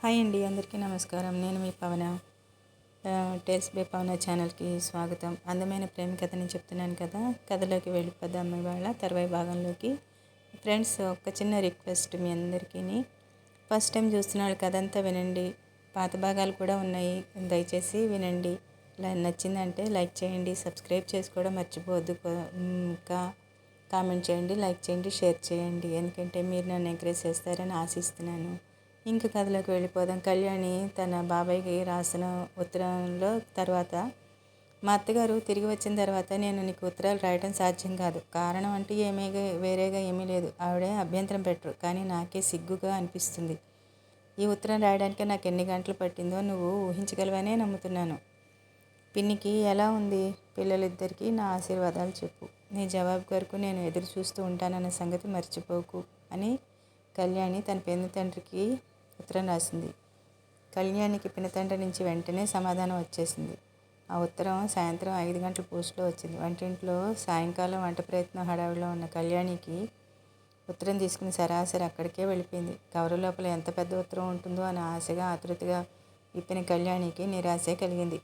Hi అండి, అందరికీ నమస్కారం. నేను మీ పవన. టేల్స్ బై పవన ఛానల్కి స్వాగతం. అందమైన ప్రేమ కథని చెప్తున్నాను కదా, కథలోకి వెళ్ళిపోదాం. ఇవాళ తర్వాయి భాగంలోకి. ఫ్రెండ్స్, ఒక చిన్న రిక్వెస్ట్ మీ అందరికీ. ఫస్ట్ టైం చూస్తున్న వాళ్ళు కథ అంతా వినండి, పాత భాగాలు కూడా ఉన్నాయి, దయచేసి వినండి. నచ్చిందంటే లైక్ చేయండి, సబ్స్క్రైబ్ చేసుకోవడం మర్చిపోవద్దు. ఇంకా కామెంట్ చేయండి, లైక్ చేయండి, షేర్ చేయండి, ఎందుకంటే మీరు నన్ను ఎంకరేజ్ చేస్తారని ఆశిస్తున్నాను. ఇంక కథలోకి వెళ్ళిపోదాం. కళ్యాణి తన బాబాయ్కి రాసిన ఉత్తరంలో తర్వాత, మా అత్తగారు తిరిగి వచ్చిన తర్వాత నేను నీకు ఉత్తరాలు రాయడం సాధ్యం కాదు. కారణం అంటూ వేరేగా ఏమీ లేదు. ఆవిడే అభ్యంతరం పెట్టరు, కానీ నాకే సిగ్గుగా అనిపిస్తుంది. ఈ ఉత్తరం రాయడానికి నాకు ఎన్ని గంటలు పట్టిందో నువ్వు ఊహించగలవనే నమ్ముతున్నాను. పిన్నికి ఎలా ఉంది? పిల్లలిద్దరికీ నా ఆశీర్వాదాలు చెప్పు. నీ జవాబు కొరకు నేను ఎదురు చూస్తూ ఉంటానన్న సంగతి మర్చిపోకు అని కళ్యాణి తన పినతండ్రికి ఉత్తరం రాసింది. కళ్యాణికి పినతండ్రి నుంచి వెంటనే సమాధానం వచ్చేసింది. ఆ ఉత్తరం సాయంత్రం 5 గంటల పోస్టులో వచ్చింది. వంటింట్లో సాయంకాలం వంట ప్రయత్నం హడావిడిలో ఉన్న కళ్యాణికి ఉత్తరం తీసుకుని సరాసరి అక్కడికే వెళ్ళిపోయింది. కవరు లోపల ఎంత పెద్ద ఉత్తరం ఉంటుందో అని ఆశగా ఆతృతగా విప్పిన కళ్యాణికి నిరాశే కలిగింది.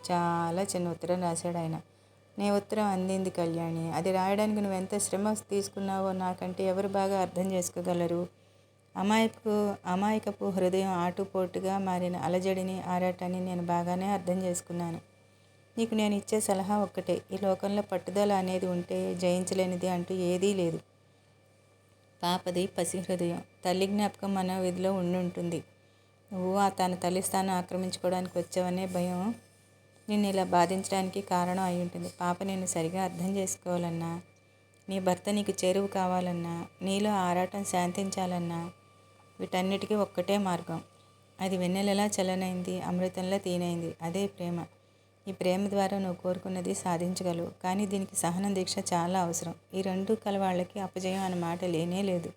చాలా చిన్న ఉత్తరం రాశాడు ఆయన. నీ ఉత్తరం అందింది కళ్యాణి. అది రాయడానికి నువ్వెంత శ్రమ తీసుకున్నావో నాకంటే ఎవరు బాగా అర్థం చేసుకోగలరు? అమాయకపు హృదయం ఆటుపోటుగా మారిన అలజడిని, ఆరాటాన్ని నేను బాగానే అర్థం చేసుకున్నాను. నీకు నేను ఇచ్చే సలహా ఒక్కటే, ఈ లోకంలో పట్టుదల అనేది ఉంటే జయించలేనిది అంటూ ఏదీ లేదు. పాపది పసి హృదయం. తల్లి జ్ఞాపకం మన విధిలో ఉండుంటుంది. నువ్వు తన తల్లి స్థానం ఆక్రమించుకోవడానికి వచ్చావనే భయం నిన్ను ఇలా బాధించడానికి కారణం అయి ఉంటుంది. పాప నిన్ను సరిగా అర్థం చేసుకోవాలన్నా, నీ భర్త నీకు చేరువు కావాలన్నా, నీలో ఆరాటం శాంతించాలన్నా వీటన్నిటికీ ఒక్కటే మార్గం. అది వెన్నెలలా చల్లనైంది, అమృతంలా తీనైంది. అదే ప్రేమ. ఈ ప్రేమ ద్వారా నువ్వు కోరుకున్నది సాధించగలవు. కానీ దీనికి సహనం, దీక్ష చాలా అవసరం. ఈ రెండూ కలవాళ్ళకి అపజయం అన్న మాట లేనే లేదు.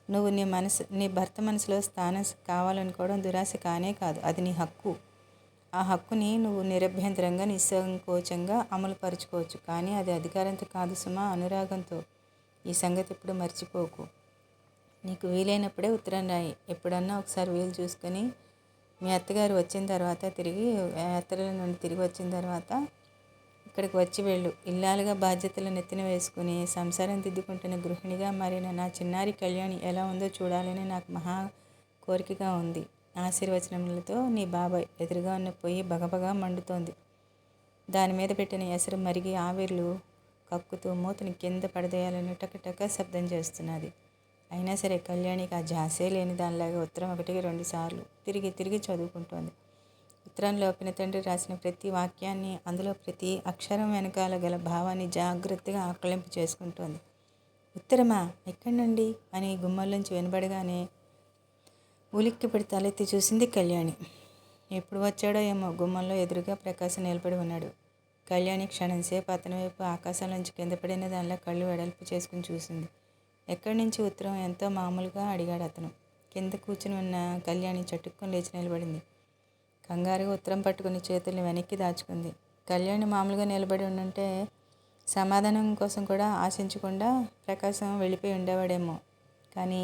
నువ్వు నీ భర్త మనసులో స్థానం కావాలనుకోవడం దురాశ కానే కాదు. అది నీ హక్కు. ఆ హక్కుని నువ్వు నిరభ్యంతరంగా, నిస్సంకోచంగా అమలుపరుచుకోవచ్చు. కానీ అది అధికారంతో కాదు సుమా, అనురాగంతో. ఈ సంగతి ఇప్పుడు మర్చిపోకు. నీకు వీలైనప్పుడే ఉత్తరం రాయి. ఎప్పుడన్నా ఒకసారి వీలు చూసుకొని మీ అత్తగారు వచ్చిన తర్వాత యాత్రల నుండి తిరిగి వచ్చిన తర్వాత ఇక్కడికి వచ్చి వెళ్ళు. ఇల్లాలుగా బాధ్యతలు నెత్తిన వేసుకుని సంసారం దిద్దుకుంటున్న గృహిణిగా మారిన నా చిన్నారి కళ్యాణి ఎలా ఉందో చూడాలని నాకు మహా కోరికగా ఉంది. ఆశీర్వచనములతో నీ బాబాయ్. ఎదురుగా ఉన్న పొయ్యి బగబగా మండుతోంది. దాని మీద పెట్టిన ఎసరు మరిగి ఆవిర్లు కక్కుతూ మూతని కింద పడదేయాలని టకటక శబ్దం చేస్తున్నది. అయినా సరే కళ్యాణికి ఆ ఝాసే లేని దానిలాగా ఉత్తరం 1-2 సార్లు తిరిగి తిరిగి చదువుకుంటోంది. ఉత్తరంలో పినతండ్రి రాసిన ప్రతి వాక్యాన్ని, అందులో ప్రతి అక్షరం వెనకాల గల భావాన్ని జాగ్రత్తగా ఆకలింపు చేసుకుంటోంది. ఉత్తరమా? ఎక్కడి నుండి అని గుమ్మల్లోంచి వినబడగానే ఉలిక్కిపడి తలెత్తి చూసింది కళ్యాణి. ఎప్పుడు వచ్చాడో ఏమో. గుమ్మంలో ఎదురుగా ప్రకాశం నిలబడి ఉన్నాడు. కళ్యాణి క్షణంసేపు అతని వైపు ఆకాశంలోంచి కింద పడిన దానిలా కళ్ళు వెడల్పు చేసుకుని చూసింది. ఎక్కడి నుంచి ఉత్తరం? ఎంతో మామూలుగా అడిగాడు అతను. కింద కూర్చుని ఉన్న కళ్యాణి చటుక్కుని లేచి నిలబడింది. కంగారుగా ఉత్తరం పట్టుకుని చేతుల్ని వెనక్కి దాచుకుంది. కళ్యాణి మామూలుగా నిలబడి ఉండుంటే సమాధానం కోసం కూడా ఆశించకుండా ప్రకాశం వెళ్ళిపోయి ఉండేవాడేమో. కానీ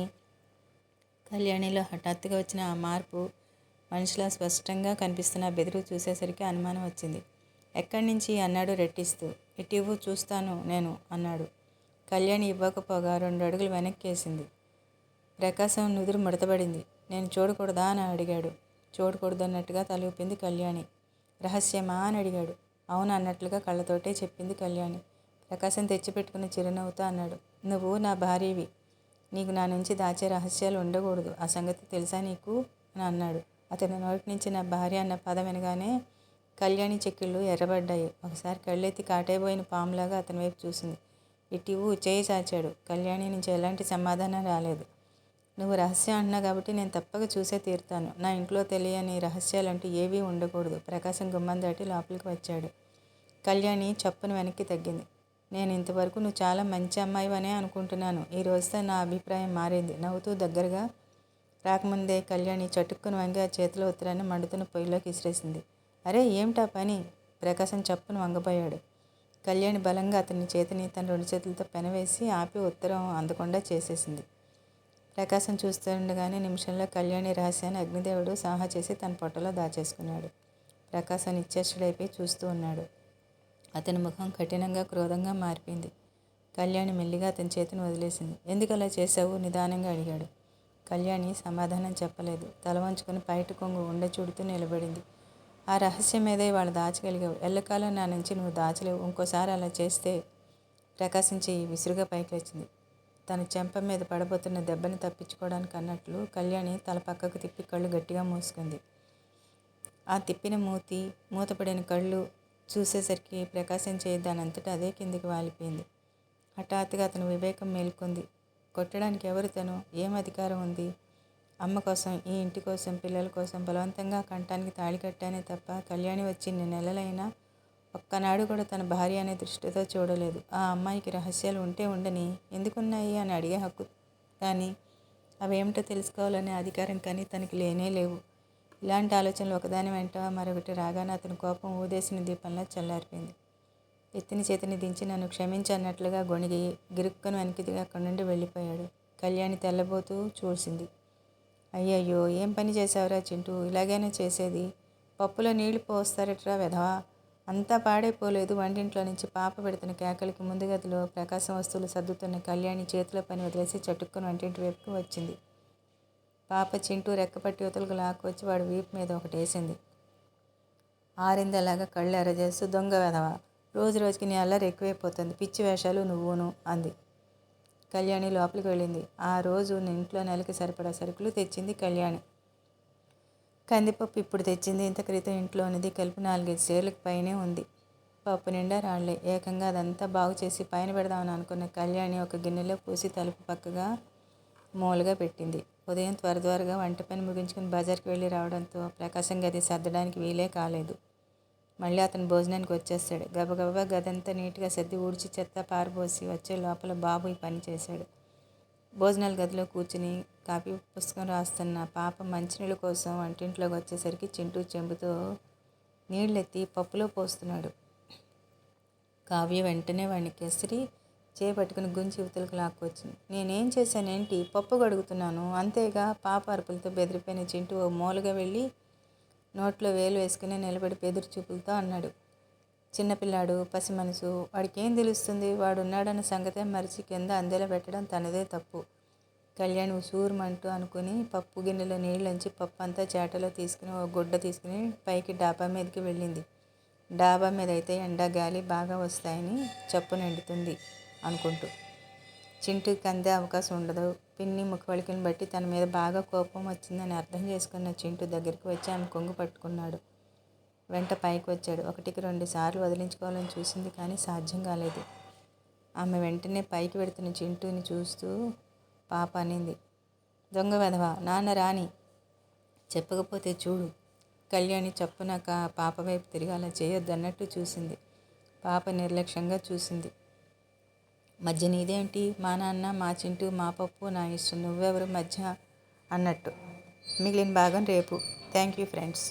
కళ్యాణిలో హఠాత్తుగా వచ్చిన ఆ మార్పు, మనిషిలా స్పష్టంగా కనిపిస్తున్న ఆ బెదురు చూసేసరికి అనుమానం వచ్చింది. ఎక్కడి నుంచి అన్నాడు రెట్టిస్తూ. ఇటివ్వు చూస్తాను నేను అన్నాడు. కళ్యాణి ఇవ్వకపోగా 2 అడుగులు వెనక్కేసింది. ప్రకాశం నుదురు ముడతబడింది. నేను చూడకూడదా అని అడిగాడు. చూడకూడదన్నట్టుగా తల ఊపింది కళ్యాణి. రహస్యమా అని అడిగాడు. అవును అన్నట్లుగా కళ్ళతోటే చెప్పింది కళ్యాణి. ప్రకాశం తెచ్చిపెట్టుకుని చిరునవ్వుతో అన్నాడు. నువ్వు నా భార్యవి. నీకు నా నుంచి దాచే రహస్యాలు ఉండకూడదు. ఆ సంగతి తెలుసా నీకు అని అన్నాడు. అతని నోటి నుంచి నా భార్య అన్న పదం వినగానే కళ్యాణి చెక్కిళ్ళు ఎర్రబడ్డాయి. ఒకసారి కళ్ళెత్తి కాటైపోయిన పాములాగా అతని వైపు చూసింది. ఇటివ్వు చేయి చాచాడు. కళ్యాణి నుంచి ఎలాంటి సమాధానం రాలేదు. నువ్వు రహస్యం అంటున్నావు కాబట్టి నేను తప్పక చూసే తీరుతాను. నా ఇంట్లో తెలియని రహస్యాలంటూ ఏవీ ఉండకూడదు. ప్రకాశం గుమ్మం దాటి లోపలికి వచ్చాడు. కళ్యాణి చప్పున వెనక్కి తగ్గింది. నేను ఇంతవరకు నువ్వు చాలా మంచి అమ్మాయివనే అనుకుంటున్నాను. ఈ రోజుతో నా అభిప్రాయం మారింది. నవ్వుతూ దగ్గరగా రాకముందే కళ్యాణి చటుక్కున వంగి ఆ చేతిలో ఉత్తరాన్ని మండుతున్న పొయ్యిలోకి విసిరేసింది. అరే, ఏమిటా పని? ప్రకాశం చప్పున వంగబోయాడు. కళ్యాణి బలంగా అతని చేతిని తన 2 చేతులతో పెనవేసి ఆపి ఉత్తరం అందకుండా చేసేసింది. ప్రకాశం చూస్తుండగానే నిమిషంలో కళ్యాణి రహస్యాన్ని అగ్నిదేవుడు సాహా చేసి తన పొట్టలో దాచేసుకున్నాడు. ప్రకాశం నిశ్చేష్టుడైపోయి చూస్తూ ఉన్నాడు. అతని ముఖం కఠినంగా క్రోధంగా మారిపోయింది. కళ్యాణి మెల్లిగా అతని చేతిని వదిలేసింది. ఎందుకు అలా చేశావు? నిదానంగా అడిగాడు. కళ్యాణి సమాధానం చెప్పలేదు. తల వంచుకొని పైట కొంగు ఉండచూడుతూ నిలబడింది. ఆ రహస్యం మీదే వాళ్ళు దాచగలిగావు. ఎల్లకాలం నా నుంచి నువ్వు దాచలేవు. ఇంకోసారి అలా చేస్తే ప్రకాశం చెయ్యి విసురుగా పైకి లేచింది. తన చెంప మీద పడబోతున్న దెబ్బని తప్పించుకోవడానికి అన్నట్లు కళ్యాణి తల పక్కకు తిప్పి కళ్ళు గట్టిగా మూసుకుంది. ఆ తిప్పిన మూతపడిన కళ్ళు చూసేసరికి ప్రకాశం చేయి దానంతటా అదే కిందికి వాలిపోయింది. హఠాత్తుగా అతని వివేకం మేల్కొంది. కొట్టడానికి ఎవరు తను? ఏం అధికారం ఉంది? అమ్మ కోసం, ఈ ఇంటి కోసం, పిల్లల కోసం బలవంతంగా కంఠానికి తాళి కట్టానే తప్ప కళ్యాణి వచ్చి ఇన్ని నెలలైనా ఒక్కనాడు కూడా తన భార్య అనే దృష్టితో చూడలేదు. ఆ అమ్మాయికి రహస్యాలు ఉంటే ఉండని, ఎందుకున్నాయి అని అడిగే హక్కు కానీ అవేమిటో తెలుసుకోవాలనే అధికారం కానీ తనకి లేనే లేవు. ఇలాంటి ఆలోచనలు ఒకదాని వెంట మరొకటి రాగానే అతని కోపం ఊదేసిన దీపంలా చల్లారిపోయింది. ఎత్తిన చేతిని దించి నన్ను క్షమించన్నట్లుగా గొణిగి గిరుక్కును వెనక్కి అక్కడి నుండి వెళ్ళిపోయాడు. కళ్యాణి తెల్లబోతూ చూసింది. అయ్యయ్యో, ఏం పని చేశావురా చింటూ? ఇలాగైనా చేసేది? పప్పులో నీళ్లు పోస్తారట్రా వెధవా. అంతా పాడైపోలేదు. వంటింట్లో నుంచి పాప పెడుతున్న కేకలకి ముందు గదిలో ప్రకాశం వస్తువులు సర్దుతున్న కళ్యాణి చేతిలో పని వదిలేసి చటుక్కుని వంటింటి వైపుకు వచ్చింది. పాప చింటూ రెక్కపట్టి యువతలకు లాక్కొచ్చి వాడి వీపు మీద ఒకటేసింది. ఆరిందలాగా కళ్ళు ఎర్రజేస్తూ, దొంగ వెధవా, రోజు రోజుకి నీ అల్లరి ఎక్కువైపోతుంది. పిచ్చి వేషాలు నువ్వును అంది. కళ్యాణి లోపలికి వెళ్ళింది. ఆ రోజు ఇంట్లో నెలకి సరిపడా సరుకులు తెచ్చింది కళ్యాణి. కందిపప్పు ఇప్పుడు తెచ్చింది. ఇంత క్రితం ఇంట్లోనిది కలిపి 4-5 సేర్లకు పైనే ఉంది. పప్పు నిండా రాళ్లే. ఏకంగా అదంతా బాగు చేసి పైన పెడదామని అనుకున్న కళ్యాణి ఒక గిన్నెలో పూసి తలుపు పక్కగా మూలగా పెట్టింది. ఉదయం త్వరగా వంట పని ముగించుకుని బజార్కి వెళ్ళి రావడంతో ప్రకాశం గది సర్దడానికి వీలే కాలేదు. మళ్ళీ అతను భోజనానికి వచ్చేస్తాడు. గబగబా గదంతా నీట్గా సర్ది ఊడ్చి చెత్త పారబోసి వచ్చే లోపల బాబు ఈ పని చేశాడు. భోజనాల గదిలో కూర్చుని కాపీ పుస్తకం రాస్తున్న పాప మంచినీళ్ళ కోసం వంటింట్లోకి వచ్చేసరికి చింటూ చెంబుతో నీళ్ళెత్తి పప్పులో పోస్తున్నాడు. కావ్య వెంటనే వాడిని కెసిరి చేపట్టుకుని గుంచి యువతలకు లాక్కొచ్చింది. నేనేం చేశానేంటి? పప్పు గడుగుతున్నాను అంతేగా. పాప అరుపులతో బెదిరిపోయిన చింటూ ఓ మూలగా వెళ్ళి నోట్లో వేలు వేసుకుని నిలబడి బెదిరి చూపులతో అన్నాడు. చిన్నపిల్లాడు, పసి మనసు, వాడికేం తెలుస్తుంది? వాడున్నాడన్న సంగతే మరిచి కింద అందెల పెట్టడం తనదే తప్పు. కళ్యాణి ఉసూరుమంటూ అనుకుని పప్పు గిన్నెలో నీళ్ళంచి పప్పు అంతా చేటలో తీసుకుని ఓ గుడ్డ తీసుకుని పైకి డాబా మీదకి వెళ్ళింది. డాబా మీద అయితే ఎండ గాలి బాగా వస్తాయని చప్పున ఎండుతుంది అనుకుంటూ. చింటూకి అందే అవకాశం ఉండదు. పిన్ని ముఖవళికలను బట్టి తన మీద బాగా కోపం వచ్చిందని అర్థం చేసుకున్న చింటూ దగ్గరికి వచ్చి ఆమె కొంగు పట్టుకున్నాడు. వెంట పైకి వచ్చాడు. 1-2 సార్లు వదిలించుకోవాలని చూసింది కానీ సాధ్యం కాలేదు. ఆమె వెంటనే పైకి వెడుతున్న చింటూని చూస్తూ పాప అనింది. దొంగ వెధవా, నాన్న రాని చెప్పకపోతే చూడు. కళ్యాణి చప్పున పాప వైపు తిరిగి అలా చేయొద్దన్నట్టు చూసింది. పాప నిర్లక్ష్యంగా చూసింది. మధ్య నీదేంటి? మా నాన్న, మా చింటూ, మా పప్పు, నా ఇష్టం, నువ్వెవరు మధ్య అన్నట్టు. మిగిలిన భాగం రేపు. Thank you friends.